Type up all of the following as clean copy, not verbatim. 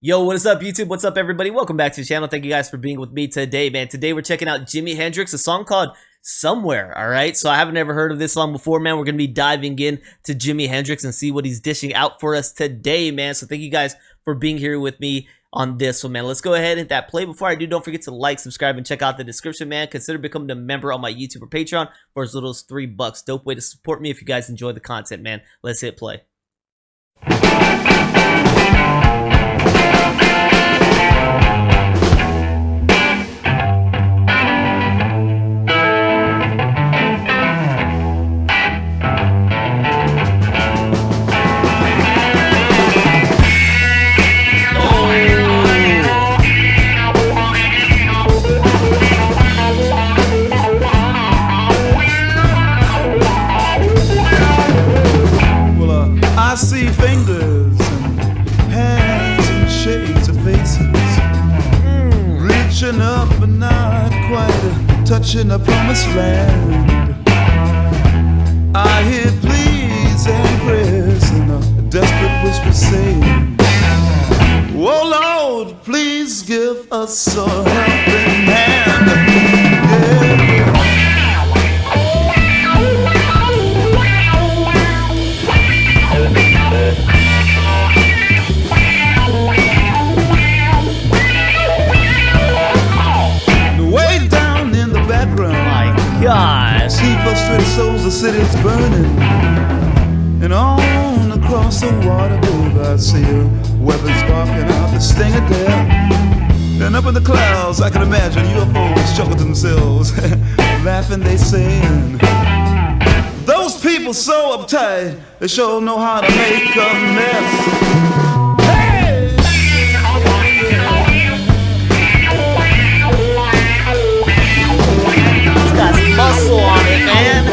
Yo, what is up, YouTube? What's up, everybody? Welcome back to the channel. Thank you guys for being with me today, man. Today we're checking out Jimi Hendrix, a song called Somewhere, all right? So I haven't ever heard of this song before, man. We're going to be diving in to Jimi Hendrix and see what he's dishing out for us today, man. So thank you guys for being here with me on this one, man. Let's go ahead and hit that play. Before I do, don't forget to like, subscribe, and check out the description, man. Consider becoming a member on my YouTube or Patreon for as little as $3. Dope way to support me if you guys enjoy the content, man. Let's hit play. I see fingers and hands and shades of faces reaching up but not quite touching the promised land. I hear pleas and prayers and a desperate whisper saying, "Oh Lord, please give us a helping hand." Yeah. Gosh. See frustrated souls, the city's burning, and on across the water, babe, I see weapons barking out the sting of death. And up in the clouds, I can imagine UFOs chuckle to themselves, laughing, they saying, "Those people so uptight, they sure know how to make a mess." Muscle on it, man.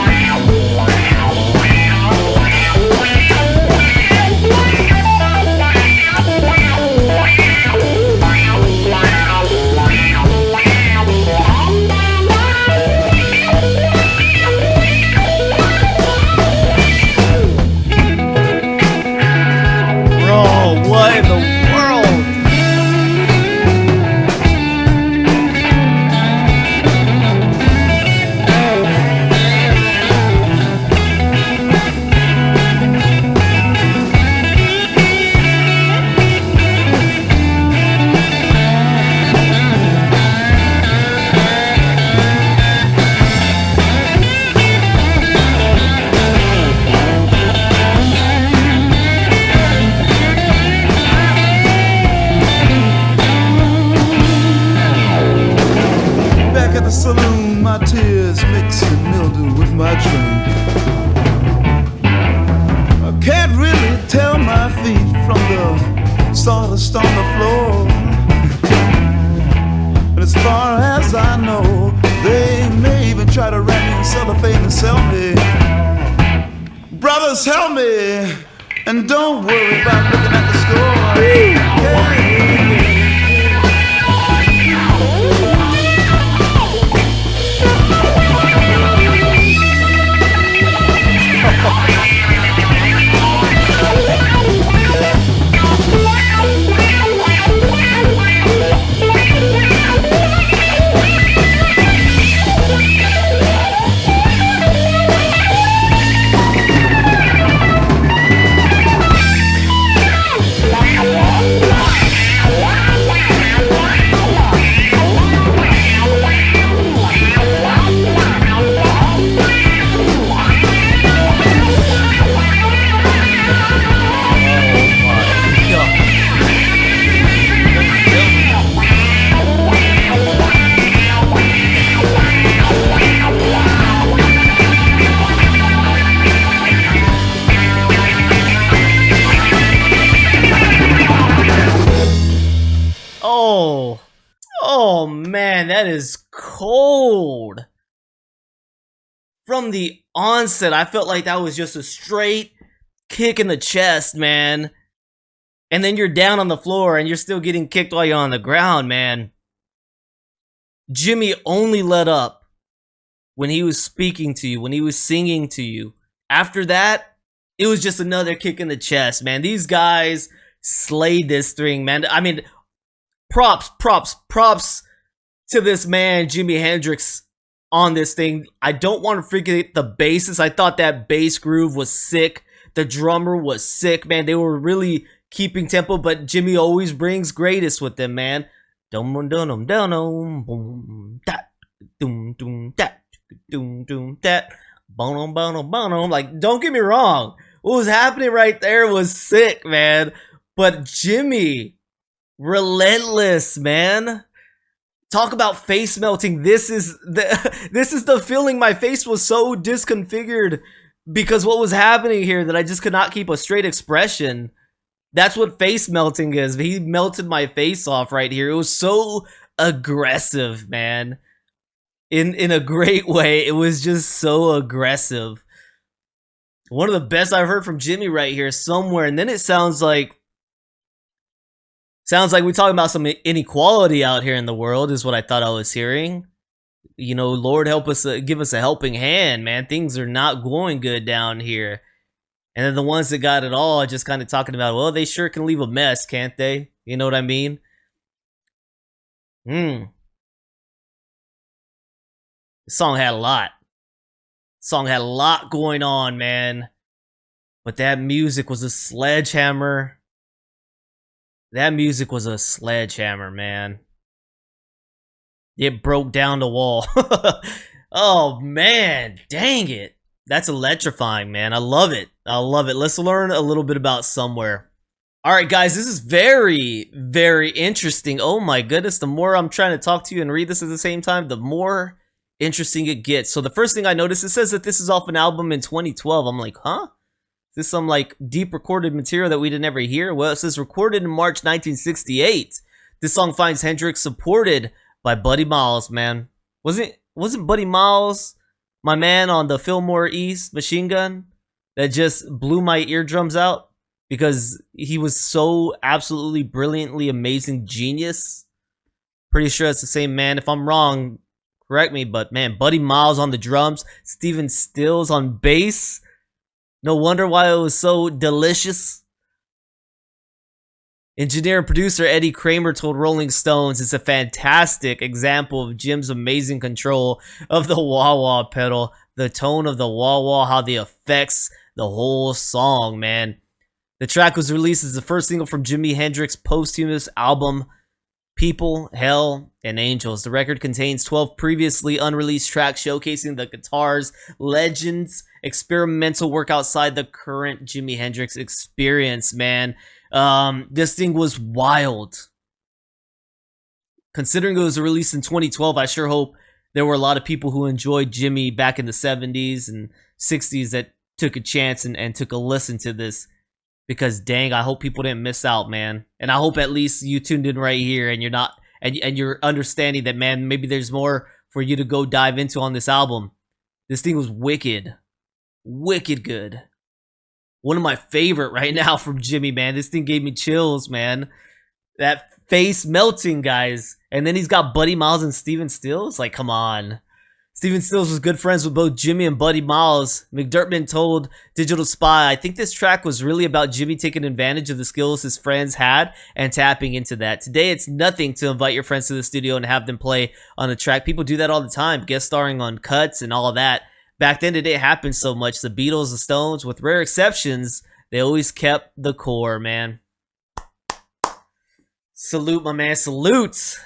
Bro, what in the world? The saloon, my tears mixing mildew with my drink. I can't really tell my feet from the sawdust on the floor. But as far as I know, they may even try to wrap me in cellophane and sell me. Brothers, help me, and don't worry about looking at the score. Yeah. Oh man, that is cold. From the onset, I felt like that was just a straight kick in the chest, man. And then you're down on the floor and you're still getting kicked while you're on the ground, man. Jimmy only let up when he was speaking to you, when he was singing to you. After that, it was just another kick in the chest, man. These guys slayed this thing, man. I mean, props to this man, Jimi Hendrix, on this thing. I don't want to forget the basses. I thought that bass groove was sick. The drummer was sick, man. They were really keeping tempo, but Jimmy always brings greatest with them, man. Dum dum dum dum boom that dum dum that dum dum that boom boom boom. Like, don't get me wrong, what was happening right there was sick, man. But Jimmy, relentless, man. Talk about face melting. This is the feeling. My face was so disconfigured because what was happening here that I just could not keep a straight expression. That's what face melting is. He melted my face off right here. It was so aggressive, man. In a great way. It was just so aggressive. One of the best I've heard from Jimmy right here, Somewhere. And then it sounds like we're talking about some inequality out here in the world, is what I thought I was hearing. You know, Lord help us, give us a helping hand, man. Things are not going good down here. And then the ones that got it all are just kind of talking about, well, they sure can leave a mess, can't they? You know what I mean? The song had a lot. Song had a lot going on, man. But that music was a sledgehammer. That music was a sledgehammer, man. It broke down the wall. Oh, man. Dang it. That's electrifying, man. I love it. I love it. Let's learn a little bit about Somewhere. All right, guys. This is very, very interesting. Oh, my goodness. The more I'm trying to talk to you and read this at the same time, the more interesting it gets. So the first thing I noticed, it says that this is off an album in 2012. I'm like, huh? Is this some like deep recorded material that we didn't ever hear? Well, it says recorded in March 1968. This song finds Hendrix supported by Buddy Miles, man. Wasn't Buddy Miles my man on the Fillmore East Machine Gun that just blew my eardrums out because he was so absolutely brilliantly amazing genius? Pretty sure it's the same man. If I'm wrong, correct me, but man, Buddy Miles on the drums, Stephen Stills on bass. No wonder why it was so delicious. Engineer and producer Eddie Kramer told Rolling Stones, it's a fantastic example of Jim's amazing control of the wah-wah pedal, the tone of the wah-wah, how they affects the whole song, man. The track was released as the first single from Jimi Hendrix's posthumous album, People, Hell, and Angels. The record contains 12 previously unreleased tracks showcasing the guitar's legends, experimental work outside the current Jimi Hendrix experience, man. This thing was wild. Considering it was released in 2012, I sure hope there were a lot of people who enjoyed Jimmy back in the 70s and 60s that took a chance and took a listen to this. Because dang, I hope people didn't miss out, man. And I hope at least you tuned in right here and you're not and you're understanding that, man, maybe there's more for you to go dive into on this album. This thing was wicked. Wicked good. One of my favorite right now from Jimmy, man. This thing gave me chills, man. That face melting, guys. And then he's got Buddy Miles and Stephen Stills. Like, come on. Stephen Stills was good friends with both Jimmy and Buddy Miles. McDermott told Digital Spy, I think this track was really about Jimmy taking advantage of the skills his friends had and tapping into that. Today, it's nothing to invite your friends to the studio and have them play on the track. People do that all the time, guest starring on cuts and all of that. Back then, it didn't happen so much. The Beatles, the Stones, with rare exceptions, they always kept the core, man. Salute, my man. Salute.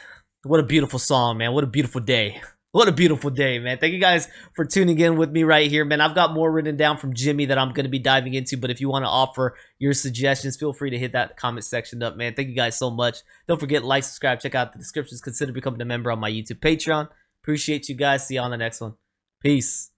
What a beautiful song, man. What a beautiful day. What a beautiful day, man. Thank you guys for tuning in with me right here, man. I've got more written down from Jimmy that I'm going to be diving into, but if you want to offer your suggestions, feel free to hit that comment section up, man. Thank you guys so much. Don't forget, like, subscribe, check out the descriptions. Consider becoming a member on my YouTube Patreon. Appreciate you guys. See you on the next one. Peace.